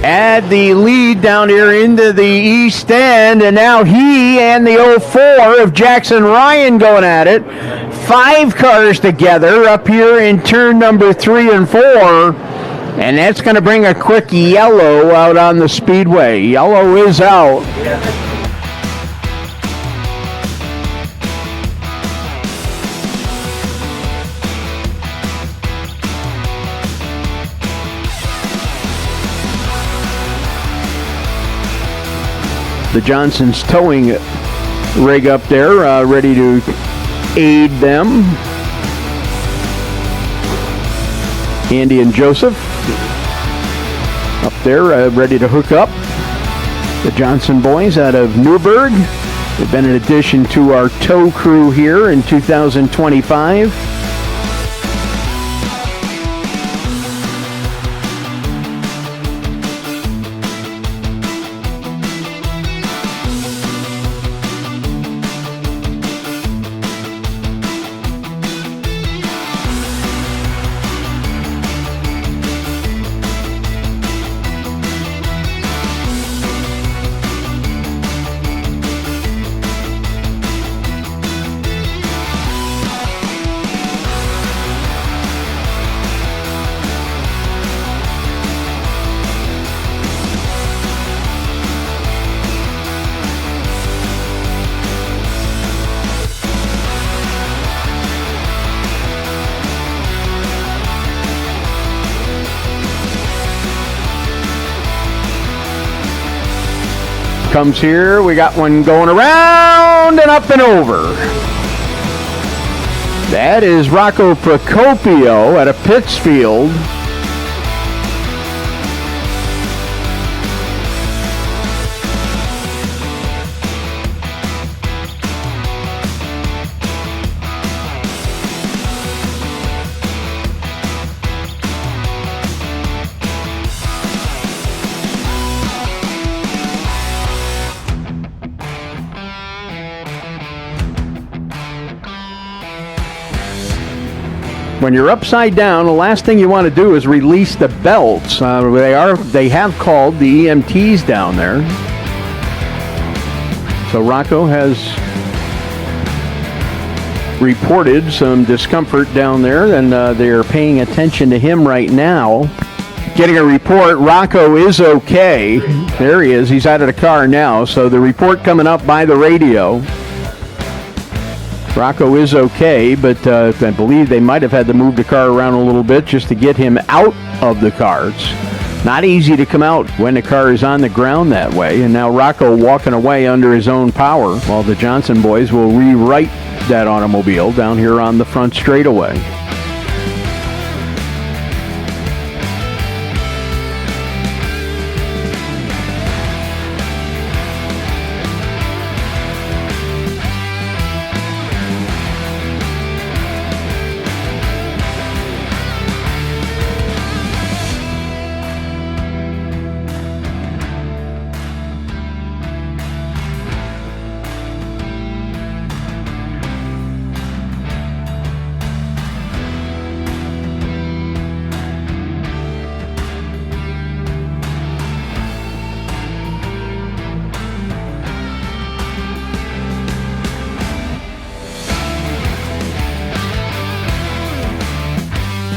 Add the lead down here into the east end, and now he and the 04 of Jackson Ryan going at it. 5 cars together up here in turn number 3 and 4, and that's going to bring a quick yellow out on the speedway. Yellow is out. The Johnson's towing rig up there, ready to aid them. Andy and Joseph up there, ready to hook up. The Johnson boys out of Newburgh. They've been an addition to our tow crew here in 2025. Comes here, we got one going around and up and over. That is Rocco Procopio out of Pittsfield. When you're upside down, the last thing you want to do is release the belts. They have called the EMTs down there. So Rocco has reported some discomfort down there, and they're paying attention to him right now. Getting a report, Rocco is okay. There he is. He's out of the car now. So the report coming up by the radio. Rocco is okay, but I believe they might have had to move the car around a little bit just to get him out of the car. It's not easy to come out when the car is on the ground that way. And now Rocco walking away under his own power while the Johnson boys will rewrite that automobile down here on the front straightaway.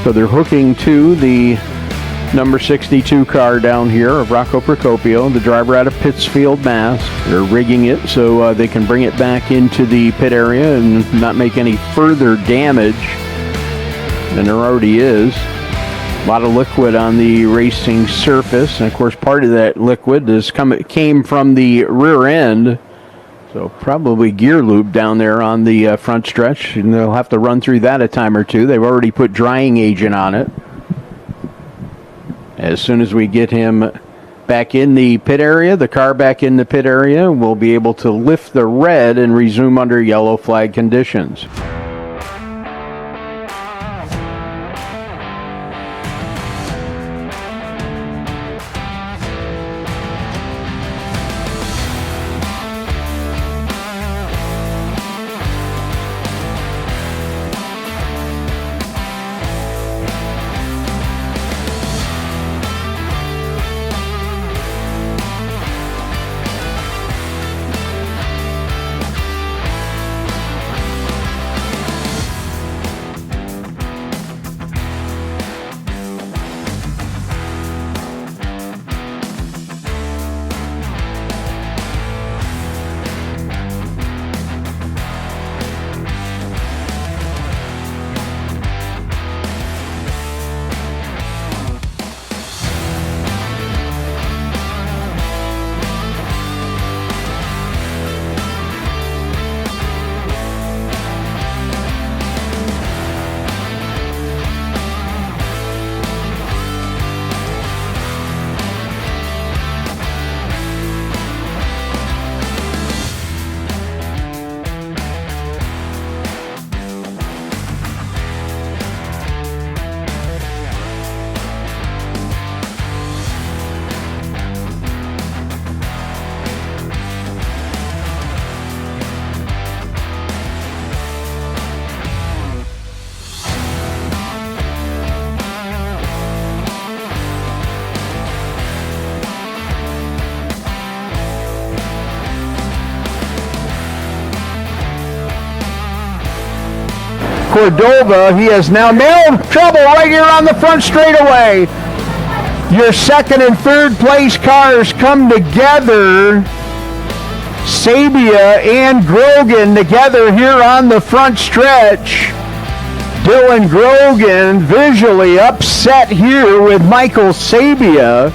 So they're hooking to the number 62 car down here of Rocco Procopio, the driver out of Pittsfield, Mass. They're rigging it so they can bring it back into the pit area and not make any further damage than there already is. A lot of liquid on the racing surface, and of course part of that liquid came from the rear end. So probably gear lube down there on the front stretch, and they'll have to run through that a time or two. They've already put drying agent on it. As soon as we get him back in the pit area. The car back in the pit area will be able to lift the red and resume under yellow flag conditions. Cordova, he has now nailed trouble right here on the front straightaway. Your second and third place cars come together. Sabia and Grogan together here on the front stretch. Dylan Grogan visually upset here with Michael Sabia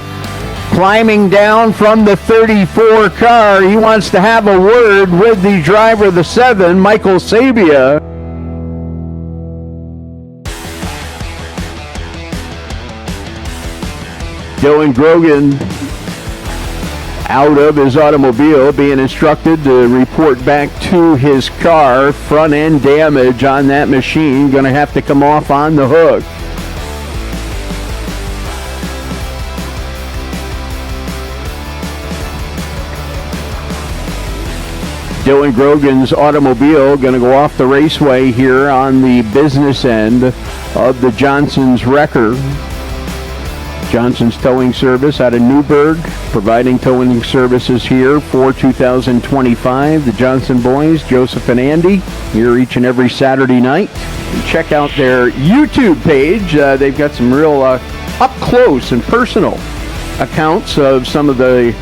climbing down from the 34 car. He wants to have a word with the driver of the 7, Michael Sabia. Dylan Grogan out of his automobile, being instructed to report back to his car. Front end damage on that machine, going to have to come off on the hook. Dylan Grogan's automobile going to go off the raceway here on the business end of the Johnson's Wrecker. Johnson's Towing Service out of Newburgh, providing towing services here for 2025. The Johnson boys, Joseph and Andy, here each and every Saturday night. And check out their YouTube page. They've got some real up-close and personal accounts of some of the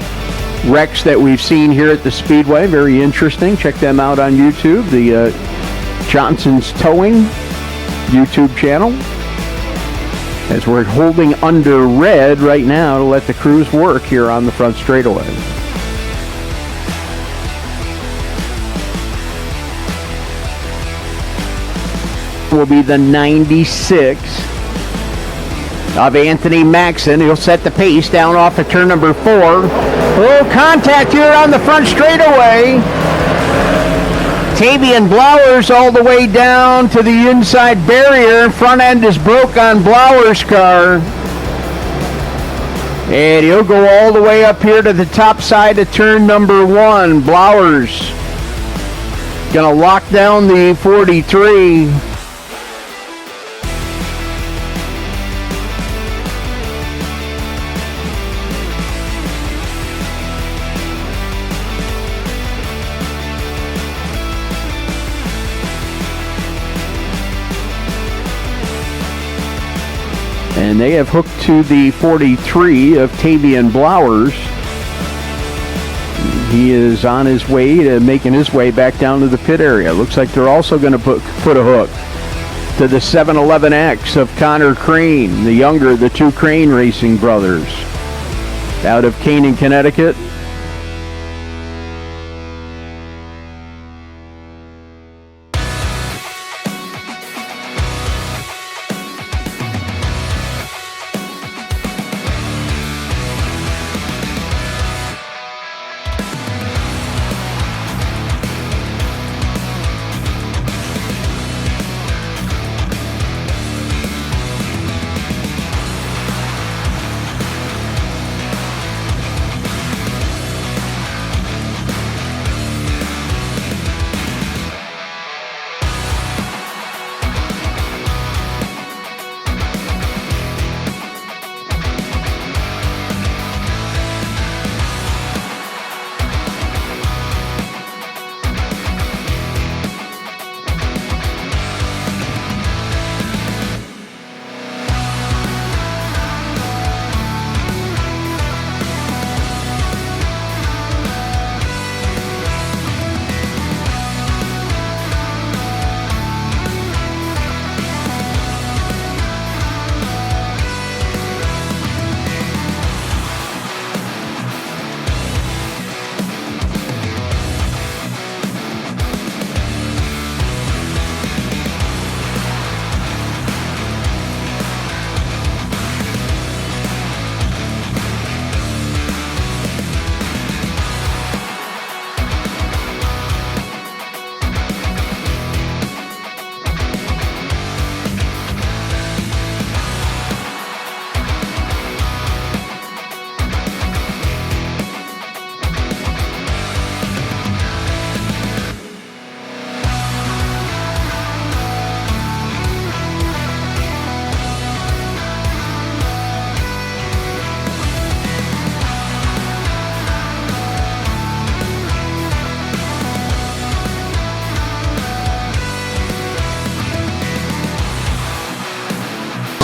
wrecks that we've seen here at the Speedway. Very interesting. Check them out on YouTube. The Johnson's Towing YouTube channel. As we're holding under red right now to let the crews work here on the front straightaway. Will be the 96 of Anthony Maxson. He'll set the pace down off of turn number 4. Oh, contact here on the front straightaway. Tavian Blowers all the way down to the inside barrier. Front end is broke on Blowers' car. And he'll go all the way up here to the top side of turn number 1. Blowers gonna lock down the 43. And they have hooked to the 43 of Tavian Blowers. He is on his way to making his way back down to the pit area. Looks like they're also going to put a hook to the 711X of Connor Crane, the younger of the two Crane Racing brothers, out of Canaan, Connecticut.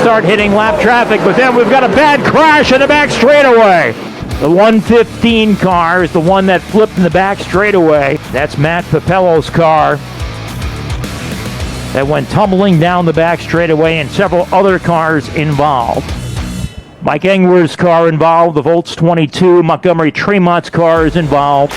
start hitting lap traffic, but then we've got a bad crash in the back straightaway. The 115 car is the one that flipped in the back straightaway. That's Matt Papello's car that went tumbling down the back straightaway, and several other cars involved. Mike Engwer's car involved, the Volts 22, Montgomery Tremont's car is involved.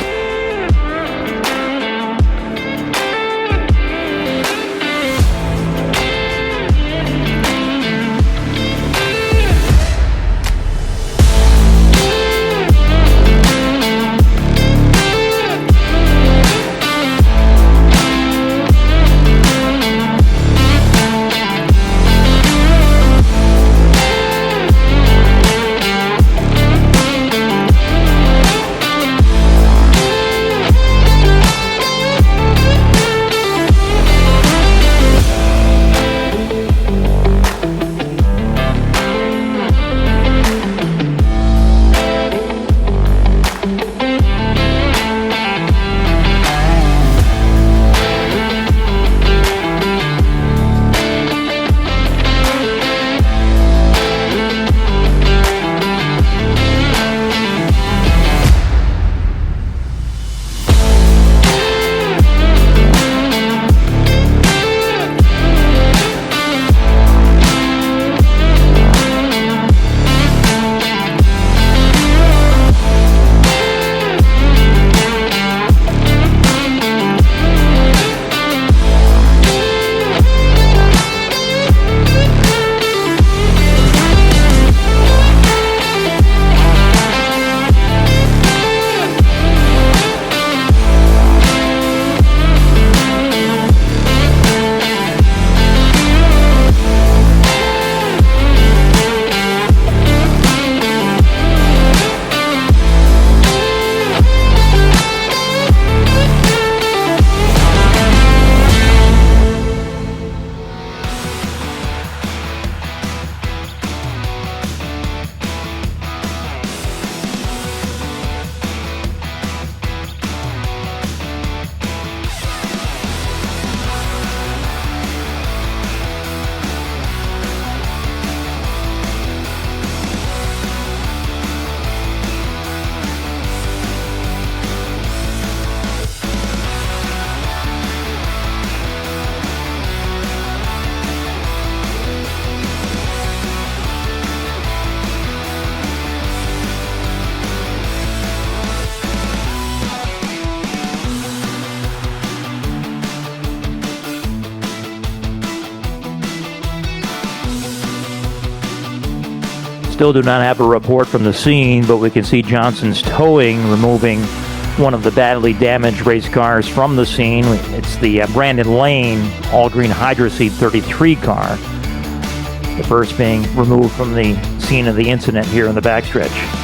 Still do not have a report from the scene, but we can see Johnson's towing, removing one of the badly damaged race cars from the scene. It's the Brandon Lane all-green Hydroseed 33 car. The first being removed from the scene of the incident here in the backstretch.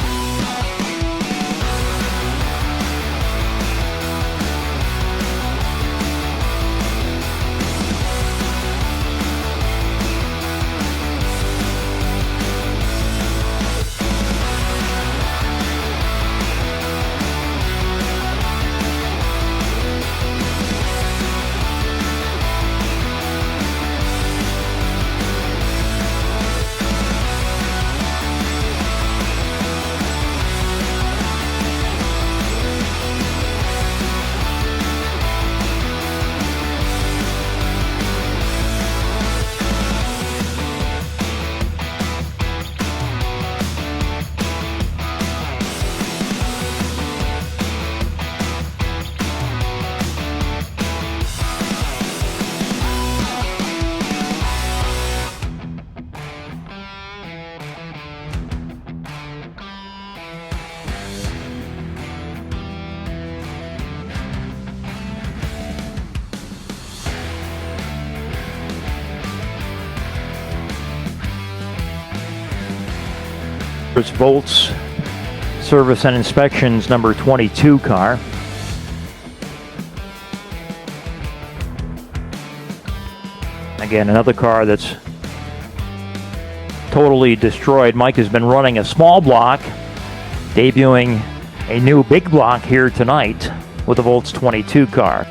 Volts Service and Inspections number 22 car. Again, another car that's totally destroyed. Mike has been running a small block, debuting a new big block here tonight with the Volts 22 car.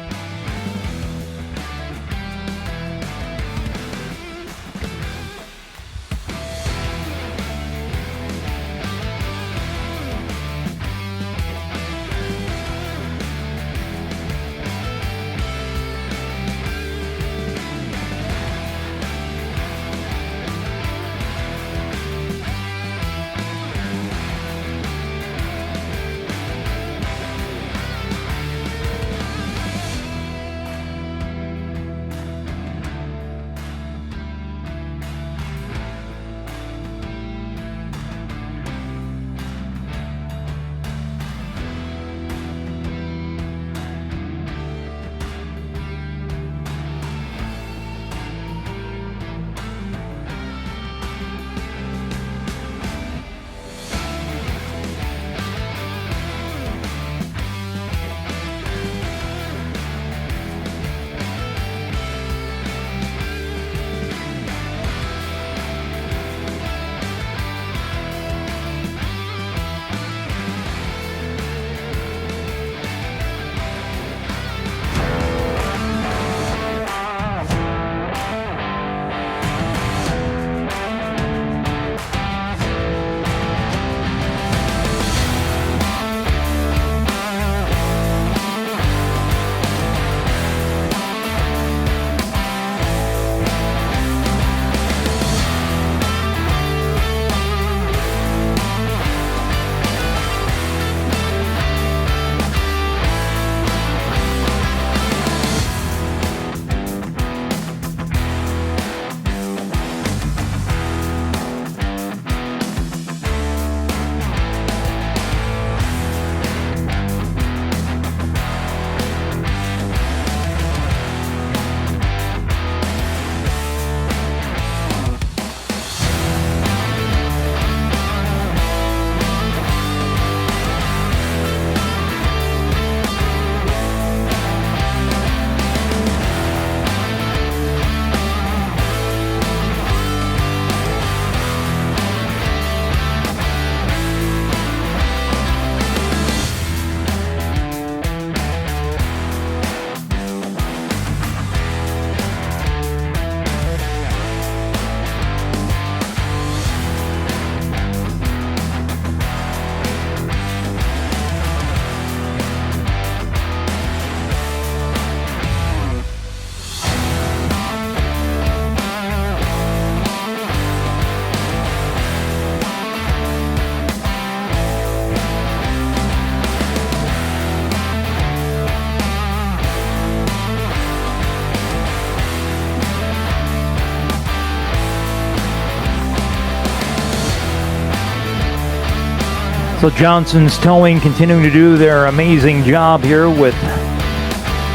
So Johnson's Towing continuing to do their amazing job here with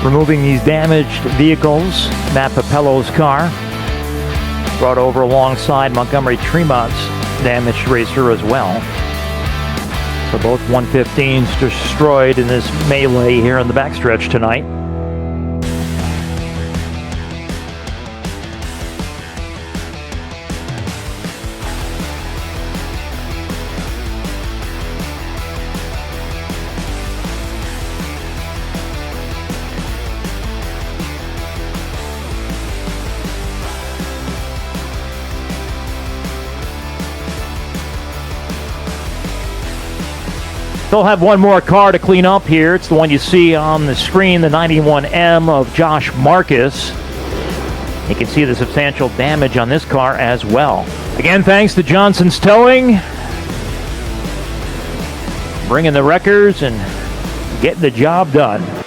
removing these damaged vehicles. Matt Papello's car brought over alongside Montgomery Tremont's damaged racer as well. So both 115s destroyed in this melee here in the backstretch tonight. They'll have one more car to clean up here. It's the one you see on the screen, the 91M of Josh Marcus. You can see the substantial damage on this car as well. Again, thanks to Johnson's Towing. Bringing the wreckers and getting the job done.